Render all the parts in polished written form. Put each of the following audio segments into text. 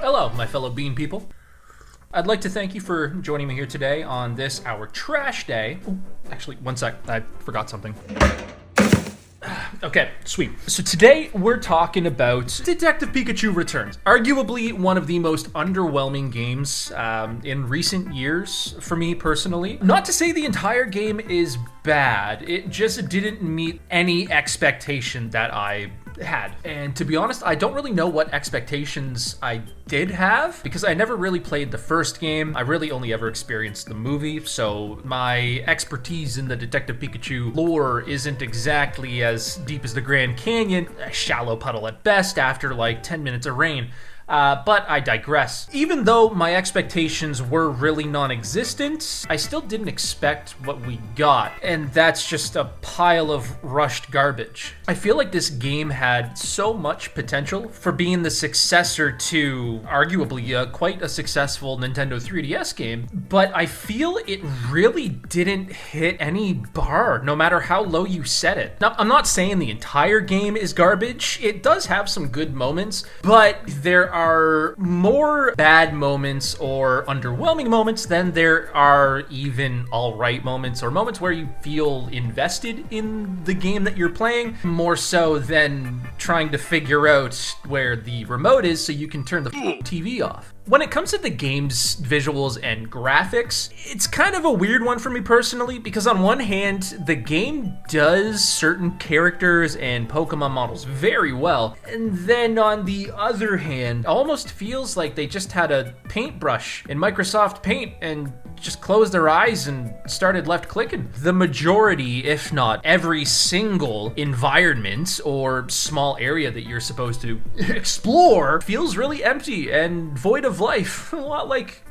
Hello, my fellow bean people. I'd like to thank you for joining me here today on this, our trash day. Ooh, actually, one sec, I forgot something. Okay, sweet. So today we're talking about Detective Pikachu Returns. Arguably one of the most underwhelming games in recent years for me personally. Not to say the entire game is bad, it just didn't meet any expectation that I had. And to be honest, I don't really know what expectations I did have because I never really played the first game. I really only ever experienced the movie, so my expertise in the Detective Pikachu lore isn't exactly as deep as the Grand Canyon, a shallow puddle at best after like 10 minutes of rain. But I digress. Even though my expectations were really non-existent, I still didn't expect what we got, and that's just a pile of rushed garbage. I feel like this game had so much potential for being the successor to arguably quite a successful Nintendo 3DS game, but I feel it really didn't hit any bar, no matter how low you set it. Now, I'm not saying the entire game is garbage. It does have some good moments, but there are more bad moments or underwhelming moments than there are even alright moments or moments where you feel invested in the game that you're playing, more so than trying to figure out where the remote is so you can turn the TV off. When it comes to the game's visuals and graphics, it's kind of a weird one for me personally because on one hand, the game does certain characters and Pokemon models very well, and then on the other hand, almost feels like they just had a paintbrush in Microsoft Paint and just closed their eyes and started left clicking. The majority, if not every single environment or small area that you're supposed to explore feels really empty and void of life. A lot like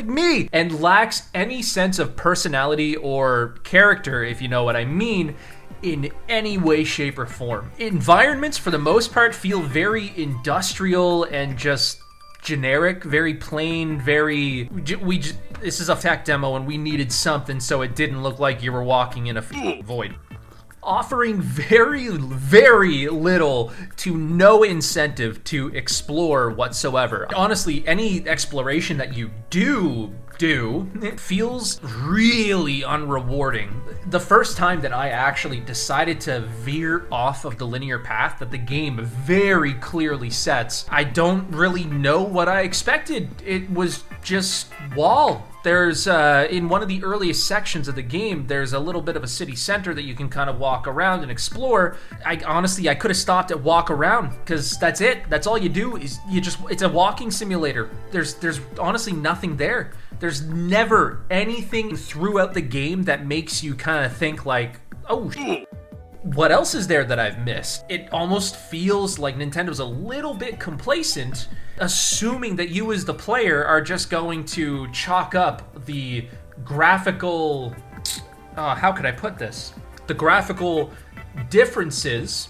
me, and lacks any sense of personality or character, if you know what I mean, in any way, shape, or form. Environments, for the most part, feel very industrial and just generic, very plain, very this is a tech demo and we needed something so it didn't look like you were walking in a void. Offering very, very little to no incentive to explore whatsoever. Honestly, any exploration that you do, it feels really unrewarding. The first time that I actually decided to veer off of the linear path that the game very clearly sets, I don't really know what I expected. It was just wall. There's, in one of the earliest sections of the game, there's a little bit of a city center that you can kind of walk around and explore. I could have stopped at walk around, because that's it. That's all you do, is it's a walking simulator. There's honestly nothing there. There's never anything throughout the game that makes you kind of think like, oh, what else is there that I've missed? It almost feels like Nintendo's a little bit complacent, assuming that you as the player are just going to chalk up the graphical, how could I put this? The graphical differences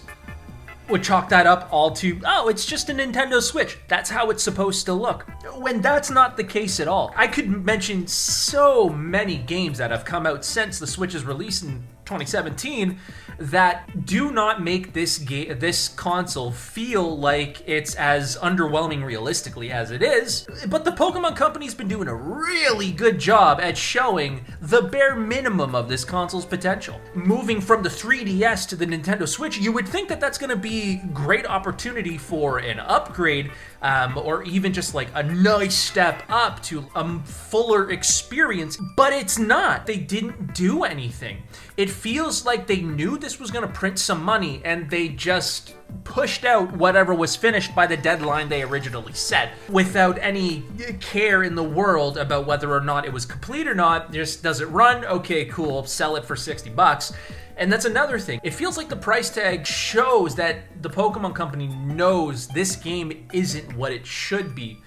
would chalk that up all to, oh, it's just a Nintendo Switch. That's how it's supposed to look. When that's not the case at all. I could mention so many games that have come out since the Switch's release in 2017 that do not make this console feel like it's as underwhelming realistically as it is. But the Pokemon Company's been doing a really good job at showing the bare minimum of this console's potential. Moving from the 3DS to the Nintendo Switch, you would think that that's going to be great opportunity for an upgrade, or even just like a nice step up to a fuller experience, but it's not. They didn't do anything. It feels like they knew this was going to print some money and they just pushed out whatever was finished by the deadline they originally set without any care in the world about whether or not it was complete or not. Just, does it run? Okay, cool. Sell it for $60. And that's another thing. It feels like the price tag shows that the Pokemon Company knows this game isn't what it should be.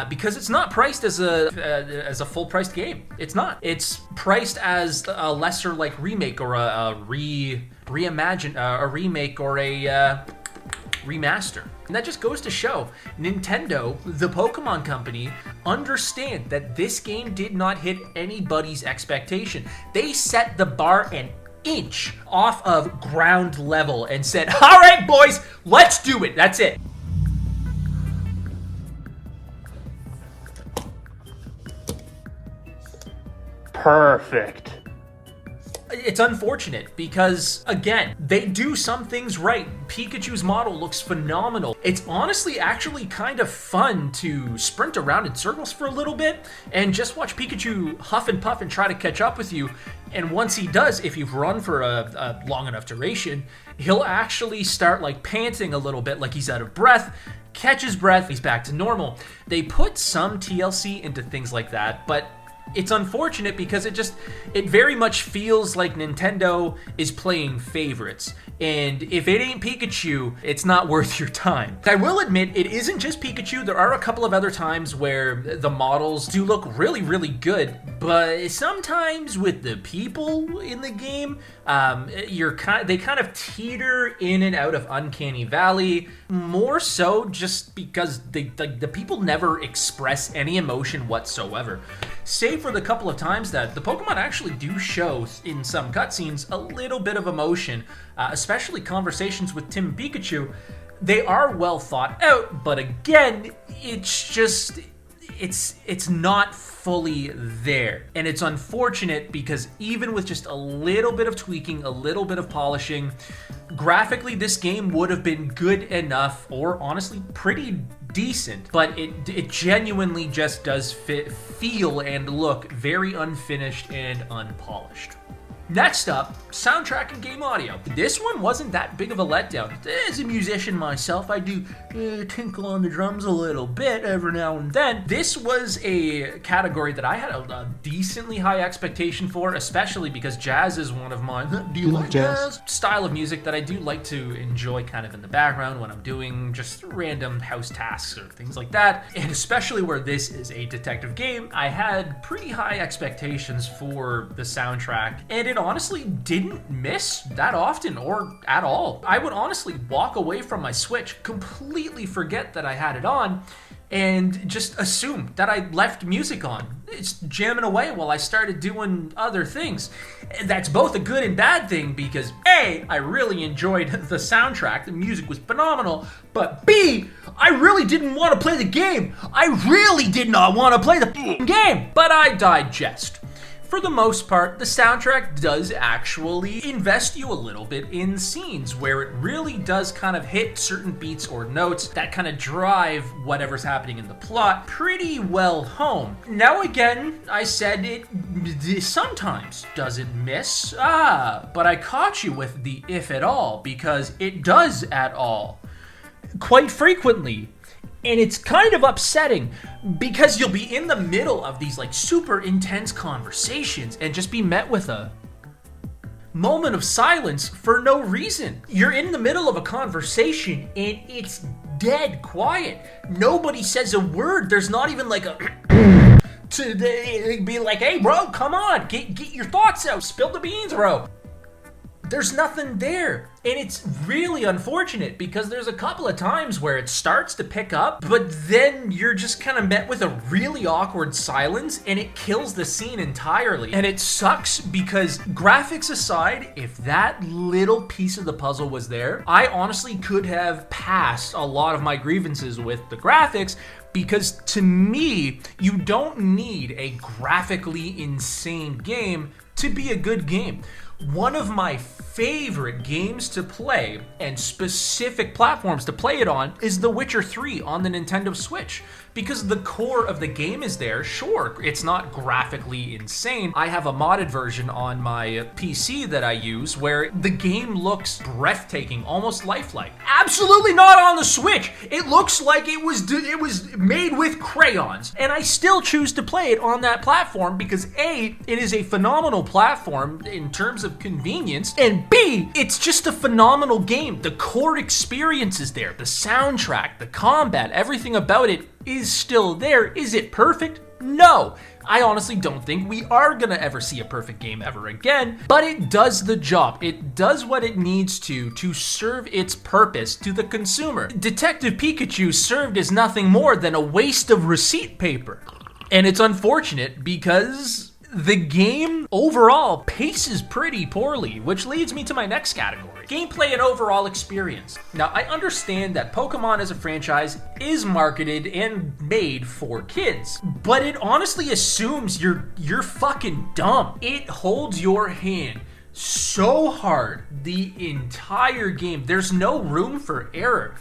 Because it's not priced as a full-priced game. It's not. It's priced as a lesser like remake or a reimagine, a remake or a remaster. And that just goes to show Nintendo, the Pokemon Company, understand that this game did not hit anybody's expectation. They set the bar an inch off of ground level and said, all right, boys, let's do it. That's it. perfect. It's unfortunate because, again, they do some things right. Pikachu's model looks phenomenal. It's honestly actually kind of fun to sprint around in circles for a little bit and just watch Pikachu huff and puff and try to catch up with you. And once he does, if you've run for a long enough duration, he'll actually start like panting a little bit, like he's out of breath, catch his breath, he's back to normal. They put some TLC into things like that, but it's unfortunate because it very much feels like Nintendo is playing favorites. And if it ain't Pikachu, it's not worth your time. I will admit, it isn't just Pikachu. There are a couple of other times where the models do look really, really good, but sometimes with the people in the game, they kind of teeter in and out of Uncanny Valley, more so just because the people never express any emotion whatsoever. Save for the couple of times that the Pokemon actually do show in some cutscenes a little bit of emotion, especially conversations with Tim and Pikachu. They are well thought out, but again, it's not fully there. And it's unfortunate because even with just a little bit of tweaking, a little bit of polishing, graphically this game would have been good enough, or honestly pretty decent, but it genuinely just does feel and look very unfinished and unpolished. Next up, soundtrack and game audio. This one wasn't that big of a letdown. As a musician myself, I do tinkle on the drums a little bit every now and then. This was a category that I had a decently high expectation for, especially because jazz is one of my jazz style of music that I do like to enjoy kind of in the background when I'm doing just random house tasks or things like that. And especially where this is a detective game, I had pretty high expectations for the soundtrack, and it honestly didn't miss that often or at all. I would honestly walk away from my Switch, completely forget that I had it on, and just assume that I left music on. It's jamming away while I started doing other things. That's both a good and bad thing because A, I really enjoyed the soundtrack, the music was phenomenal, but B, I really didn't want to play the game. I really did not want to play the game, but I digest. For the most part, the soundtrack does actually invest you a little bit in scenes where it really does kind of hit certain beats or notes that kind of drive whatever's happening in the plot pretty well home. Now again, I said it sometimes doesn't miss, but I caught you with the if at all, because it does at all. Quite frequently. And it's kind of upsetting because you'll be in the middle of these like super intense conversations and just be met with a moment of silence for no reason. You're in the middle of a conversation and it's dead quiet. Nobody says a word. There's not even like a to be like, hey bro, come on, get your thoughts out, spill the beans, bro. There's nothing there. And it's really unfortunate because there's a couple of times where it starts to pick up, but then you're just kind of met with a really awkward silence and it kills the scene entirely. And it sucks because graphics aside, if that little piece of the puzzle was there, I honestly could have passed a lot of my grievances with the graphics, because to me, you don't need a graphically insane game to be a good game. One of my favorite games to play, and specific platforms to play it on, is The Witcher 3 on the Nintendo Switch. Because the core of the game is there. Sure, it's not graphically insane. I have a modded version on my PC that I use where the game looks breathtaking, almost lifelike. Absolutely not on the Switch. It looks like it was made with crayons. And I still choose to play it on that platform because A, it is a phenomenal platform in terms of convenience, and B, it's just a phenomenal game. The core experience is there. The soundtrack, the combat, everything about it is still there. Is it perfect? No. I honestly don't think we are gonna ever see a perfect game ever again, but it does the job. It does what it needs to serve its purpose to the consumer. Detective Pikachu served as nothing more than a waste of receipt paper. And it's unfortunate because the game overall paces pretty poorly, which leads me to my next category. story, gameplay, and overall experience. Now, I understand that Pokemon as a franchise is marketed and made for kids, but it honestly assumes you're fucking dumb. It holds your hand so hard the entire game. There's no room for error.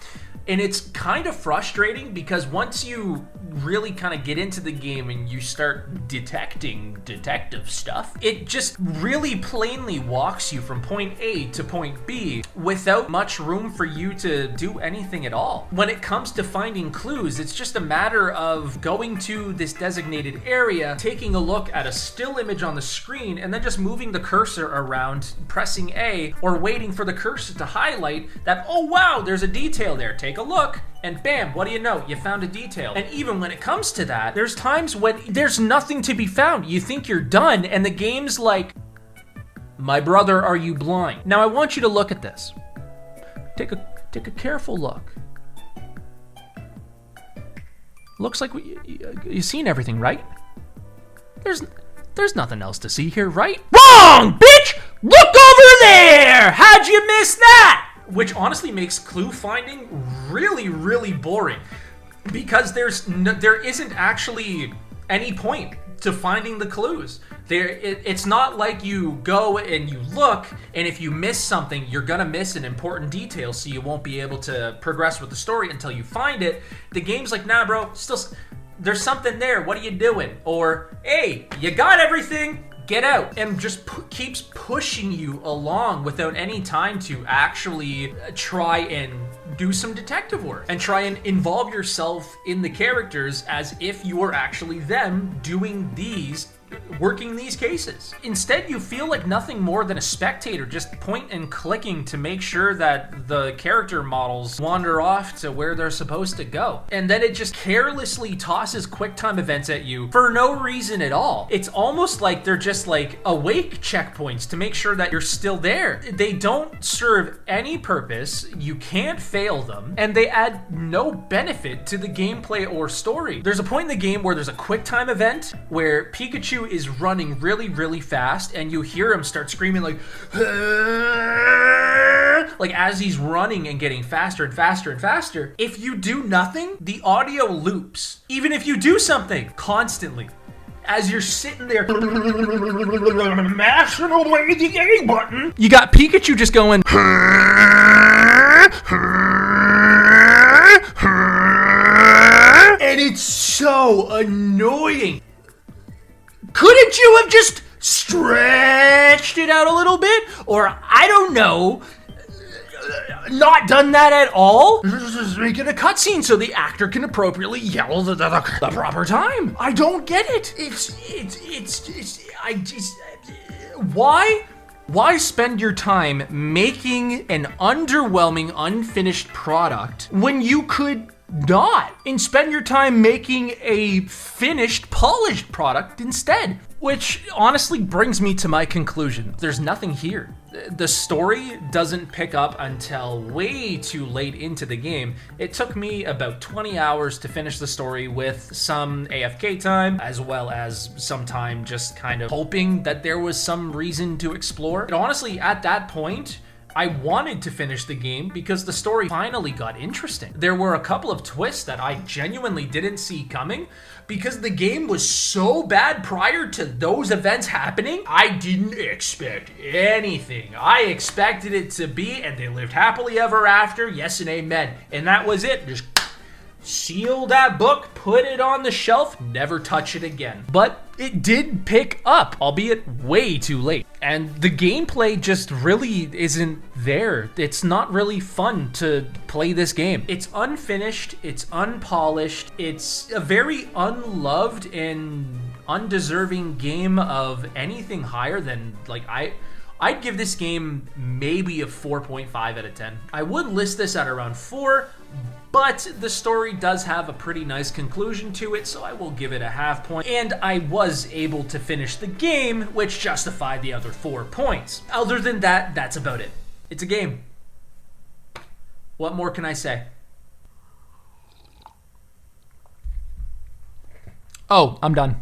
And it's kind of frustrating because once you really kind of get into the game and you start detecting detective stuff, it just really plainly walks you from point A to point B without much room for you to do anything at all. When it comes to finding clues, it's just a matter of going to this designated area, taking a look at a still image on the screen, and then just moving the cursor around, pressing A, or waiting for the cursor to highlight that, oh wow, there's a detail there. Take a look, and bam, what do you know? You found a detail. And even when it comes to that, there's times when there's nothing to be found. You think you're done, and the game's like, my brother, are you blind? Now I want you to look at this. Take a careful look. Looks like you've seen everything, right? There's nothing else to see here, right? Wrong, bitch! Look over there! How'd you miss that? Which honestly makes clue finding really, really boring because there isn't actually any point to finding the clues. It's not like you go and you look, and if you miss something, you're gonna miss an important detail, so you won't be able to progress with the story until you find it. The game's like, nah, bro, still, there's something there. What are you doing? Or, hey, you got everything. Get out, and just keeps pushing you along without any time to actually try and do some detective work and try and involve yourself in the characters as if you were actually them working these cases. Instead, you feel like nothing more than a spectator, just point and clicking to make sure that the character models wander off to where they're supposed to go. And then it just carelessly tosses QuickTime events at you for no reason at all. It's almost like they're just like awake checkpoints to make sure that you're still there. They don't serve any purpose, you can't fail them, and they add no benefit to the gameplay or story. There's a point in the game where there's a QuickTime event where Pikachu is running really, really fast, and you hear him start screaming like as he's running and getting faster and faster and faster. If you do nothing, the audio loops. Even if you do something constantly. As you're sitting there mashing away the A button, you got Pikachu just going and it's so annoying. Couldn't you have just stretched it out a little bit? Or, I don't know, not done that at all? Just make it a cutscene so the actor can appropriately yell the proper time. I don't get it. Why spend your time making an underwhelming, unfinished product when you could not, and spend your time making a finished, polished product instead? Which honestly brings me to my conclusion. There's nothing here. The story doesn't pick up until way too late into the game. It took me about 20 hours to finish the story with some AFK time, as well as some time just kind of hoping that there was some reason to explore. And honestly, at that point, I wanted to finish the game because the story finally got interesting. There were a couple of twists that I genuinely didn't see coming because the game was so bad prior to those events happening. I didn't expect anything. I expected it to be, and they lived happily ever after. Yes and amen. And that was it. Just seal that book, put it on the shelf, never touch it again. But it did pick up, albeit way too late. And the gameplay just really isn't there. It's not really fun to play this game. It's unfinished, it's unpolished, it's a very unloved and undeserving game of anything higher than, like, I'd give this game maybe a 4.5 out of 10. I would list this at around 4, but the story does have a pretty nice conclusion to it, so I will give it a half point. And I was able to finish the game, which justified the other 4 points. Other than that, that's about it. It's a game. What more can I say? Oh, I'm done.